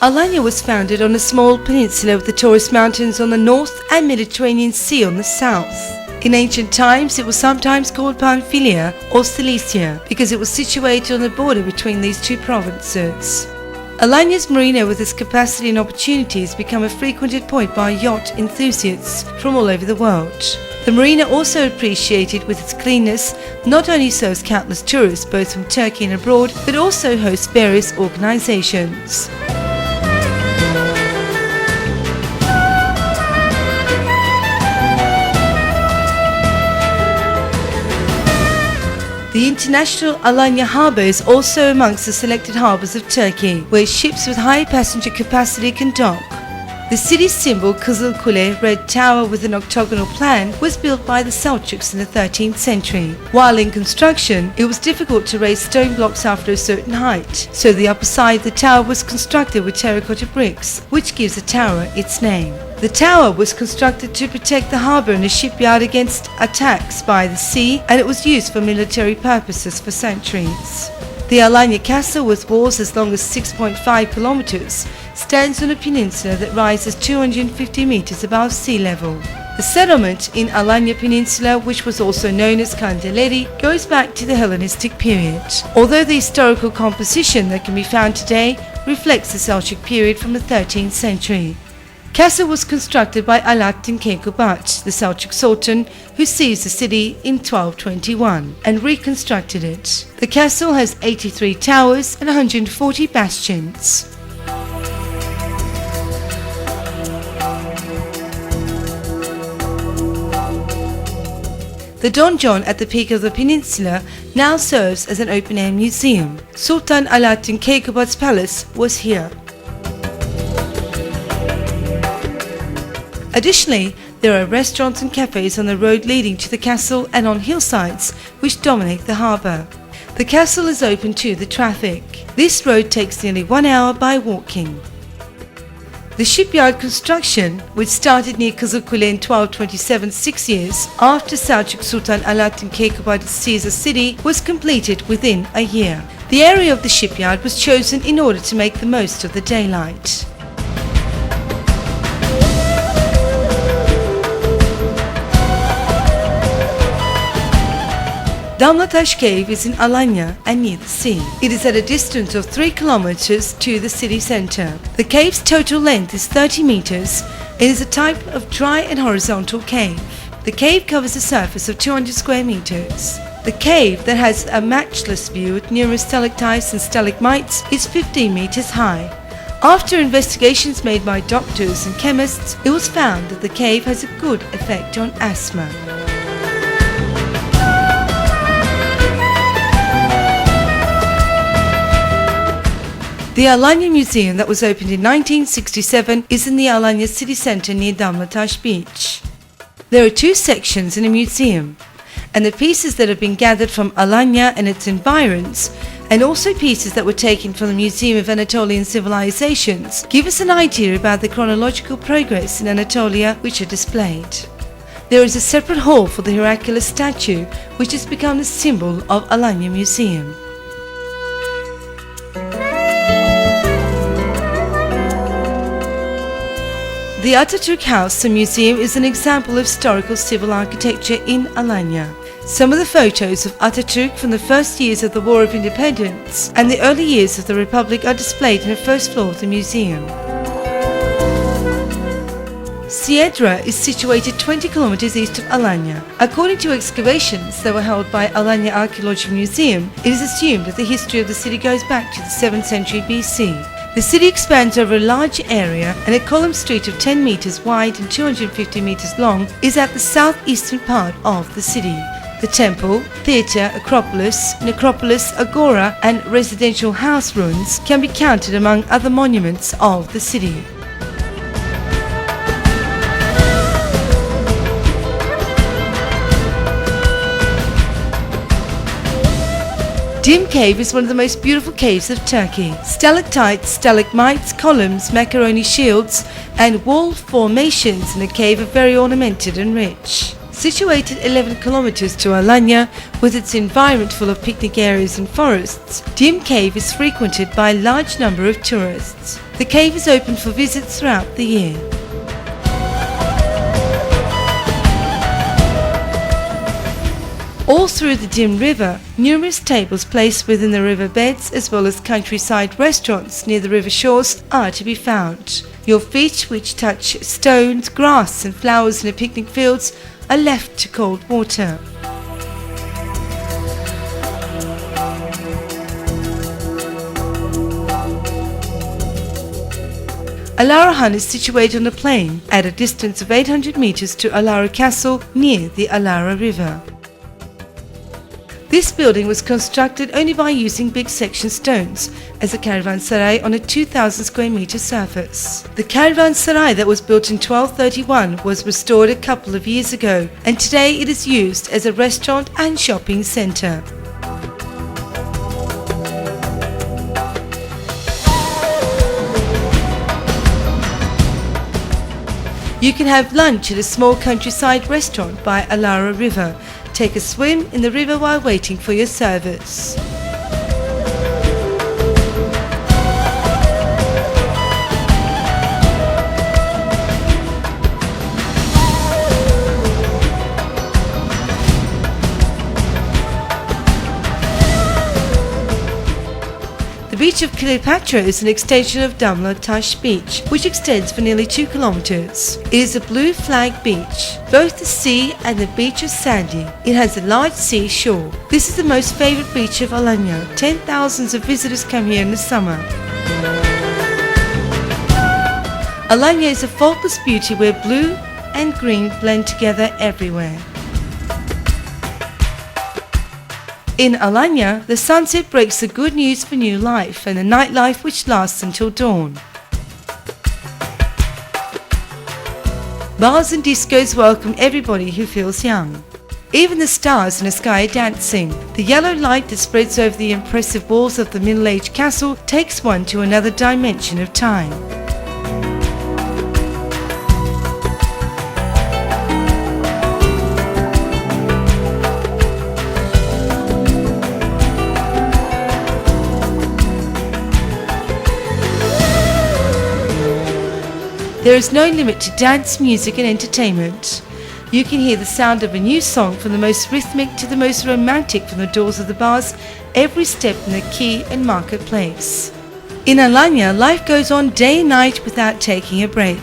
Alanya was founded on a small peninsula with the Taurus Mountains on the north and Mediterranean Sea on the south. In ancient times, it was sometimes called Pamphylia or Cilicia because it was situated on the border between these two provinces. Alanya's marina with its capacity and opportunities become a frequented point by yacht enthusiasts from all over the world. The marina, also appreciated with its cleanness, not only serves countless tourists both from Turkey and abroad, but also hosts various organizations. The international Alanya harbour is also amongst the selected harbours of Turkey, where ships with high passenger capacity can dock. The city's symbol, Kızıl Kule, red tower with an octagonal plan, was built by the Selçuks in the 13th century. While in construction, it was difficult to raise stone blocks after a certain height, so the upper side of the tower was constructed with terracotta bricks, which gives the tower its name. The tower was constructed to protect the harbour and the shipyard against attacks by the sea, and it was used for military purposes for centuries. The Alanya Castle, with walls as long as 6.5 kilometers, stands on a peninsula that rises 250 meters above sea level. The settlement in Alanya Peninsula, which was also known as Candeleri, goes back to the Hellenistic period, although the historical composition that can be found today reflects the Selçuk period from the 13th century. Castle was constructed by Alaaddin Keykubat, the Selçuk Sultan, who seized the city in 1221 and reconstructed it. The castle has 83 towers and 140 bastions. The donjon at the peak of the peninsula now serves as an open-air museum. Sultan Alaaddin Keykubat's palace was here. Additionally, there are restaurants and cafes on the road leading to the castle and on hillsides which dominate the harbour. The castle is open to the traffic. This road takes nearly 1 hour by walking. The shipyard construction, which started near Kızılkule in 1227, 6 years after Selçuk Sultan Alaaddin Keykubat seized the city, was completed within a year. The area of the shipyard was chosen in order to make the most of the daylight. Damlataş Cave is in Alanya and near the sea. It is at a distance of 3 kilometers to the city center. The cave's total length is 30 meters and is a type of dry and horizontal cave. The cave covers a surface of 200 square meters. The cave, that has a matchless view with numerous stalactites and stalagmites, is 15 meters high. After investigations made by doctors and chemists, it was found that the cave has a good effect on asthma. The Alanya Museum, that was opened in 1967, is in the Alanya city centre near Damlataş Beach. There are 2 sections in the museum, and the pieces that have been gathered from Alanya and its environs, and also pieces that were taken from the Museum of Anatolian Civilizations, give us an idea about the chronological progress in Anatolia which are displayed. There is a separate hall for the Hercules statue, which has become the symbol of Alanya Museum. The Atatürk House and Museum is an example of historical civil architecture in Alanya. Some of the photos of Atatürk from the first years of the War of Independence and the early years of the Republic are displayed in the first floor of the museum. Siedra is situated 20 kilometers east of Alanya. According to excavations that were held by Alanya Archaeological Museum, it is assumed that the history of the city goes back to the 7th century BC. The city expands over a large area, and a column street of 10 meters wide and 250 meters long is at the southeastern part of the city. The temple, theatre, acropolis, necropolis, agora and residential house ruins can be counted among other monuments of the city. Dim Cave is one of the most beautiful caves of Turkey. Stalactites, stalagmites, columns, macaroni shields and wall formations in the cave are very ornamented and rich. Situated 11 kilometers to Alanya, with its environment full of picnic areas and forests, Dim Cave is frequented by a large number of tourists. The cave is open for visits throughout the year. All through the Dim River, numerous tables placed within the river beds as well as countryside restaurants near the river shores are to be found. Your feet, which touch stones, grass and flowers in the picnic fields, are left to cold water. Alara is situated on a plain at a distance of 800 meters to Alara Castle near the Alara River. This building was constructed only by using big section stones as a caravanserai on a 2,000 square meter surface. The caravanserai that was built in 1231 was restored a couple of years ago, and today it is used as a restaurant and shopping centre. You can have lunch at a small countryside restaurant by Alara River. Take a swim in the river while waiting for your service. The beach of Cleopatra is an extension of Damla Tash Beach, which extends for nearly 2 kilometers. It is a blue flag beach. Both the sea and the beach are sandy. It has a large sea shore. This is the most favorite beach of Alanya. 10,000s of visitors come here in the summer. Alanya is a faultless beauty where blue and green blend together everywhere. In Alanya, the sunset breaks the good news for new life and a nightlife which lasts until dawn. Bars and discos welcome everybody who feels young. Even the stars in the sky are dancing. The yellow light that spreads over the impressive walls of the middle-aged castle takes one to another dimension of time. There is no limit to dance, music and entertainment. You can hear the sound of a new song from the most rhythmic to the most romantic from the doors of the bars, every step in the quay and marketplace. In Alanya, life goes on day and night without taking a break.